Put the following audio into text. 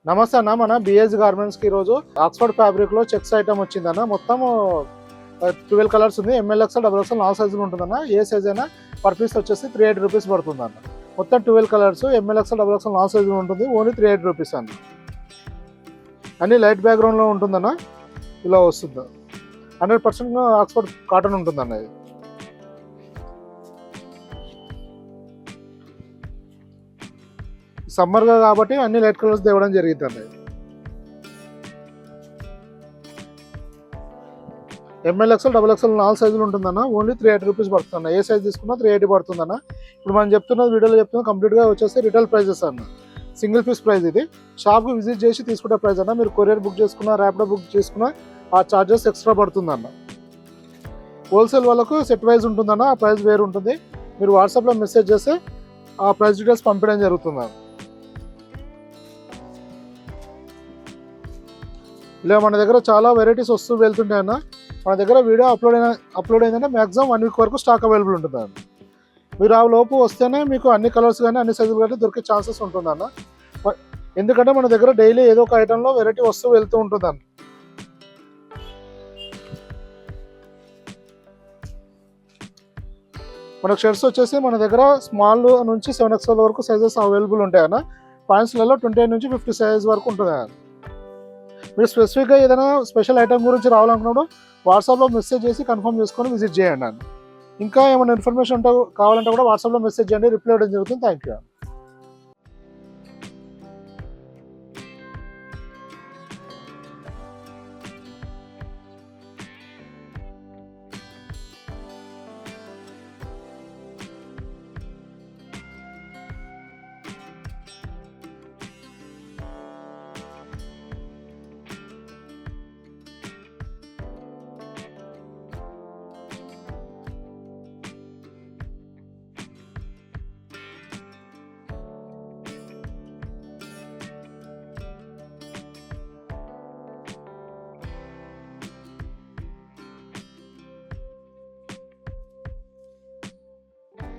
నమస్తే అన్న, మన బిఎస్ గార్మెంట్స్కి ఈరోజు ఆక్స్ఫర్డ్ ఫ్యాబ్రిక్లో చెక్స్ ఐటమ్ వచ్చిందన్న. మొత్తం 12 కలర్స్ ఉంది. ML XL XXL 4 సైజులు ఉంటుందన్న. ఏ సైజ్ అయినా పర్ పీస్ వచ్చేసి 380 రూపీస్ పడుతుందన్న. మొత్తం 12 కలర్స్ ML XL XXL 4 సైజులు ఉంటుంది. ఓన్లీ 380 రూపీస్ అన్న. అన్ని లైట్ బ్యాక్గ్రౌండ్లో ఉంటుందన్న. ఇలా వస్తుంది. 100% ఆక్స్ఫర్డ్ కాటన్ ఉంటుందన్న. ఇది సమ్మర్గా కాబట్టి అన్ని లైట్ కలర్స్ తేవడం జరిగిందండి. ML XL XXL 4 సైజులు ఉంటుందన్న. ఓన్లీ 380 రూపీస్ పడుతుందన్న. ఏ సైజ్ తీసుకున్నా 380 పడుతుందన్న. ఇప్పుడు మనం చెప్తున్నది వీడియోలో చెప్తున్నా కంప్లీట్గా వచ్చేసి రిటైల్ ప్రైజెస్ అన్న. సింగిల్ పీస్ ప్రైస్ ఇది. షాప్కి విజిట్ చేసి తీసుకునే ప్రైస్ అన్న. మీరు కొరియర్ బుక్ చేసుకున్నా, ర్యాపిడో బుక్ చేసుకున్నా ఆ ఛార్జెస్ ఎక్స్ట్రా పడుతుందన్న. హోల్సేల్ వాళ్ళకు సెట్ వైజ్ ఉంటుందన్న. ఆ ప్రైస్ వేరు ఉంటుంది. మీరు వాట్సాప్లో మెసేజ్ చేస్తే ఆ ప్రైస్ డీటెయిల్స్ పంపించడం జరుగుతుందన్న. ఇలా మన దగ్గర చాలా వెరైటీస్ వస్తూ వెళ్తుంటాయన్న. మన దగ్గర వీడియో అప్లోడ్ అయిందంటే మ్యాక్సిమం 1 వీక్ వరకు స్టాక్ అవైలబుల్ ఉంటుందన్న. మీరు ఆ లోపు వస్తేనే మీకు అన్ని కలర్స్ కానీ అన్ని సైజులు కానీ దొరికే ఛాన్సెస్ ఉంటుందన్న. ఎందుకంటే మన దగ్గర డైలీ ఏదో ఒక ఐటెంలో వెరైటీ వస్తూ వెళ్తూ ఉంటుందన్న. మనకు షర్ట్స్ వచ్చేసి మన దగ్గర స్మాల్ నుంచి 7XL వరకు సైజెస్ అవైలబుల్ ఉంటాయన్న. పాయింట్స్లలో 28 నుంచి 50 సైజ్ వరకు ఉంటుంది. మీరు స్పెసిఫిక్గా ఏదైనా స్పెషల్ ఐటమ్ గురించి రావాలనుకున్నప్పుడు వాట్సాప్లో మెసేజ్ చేసి కన్ఫర్మ్ చేసుకొని విజిట్ చేయండి అన్న. ఇంకా ఏమైనా ఇన్ఫర్మేషన్ కావాలంటే కూడా వాట్సాప్లో మెసేజ్ చేయండి, రిప్లై ఇవ్వడం జరుగుతుంది. Thank you.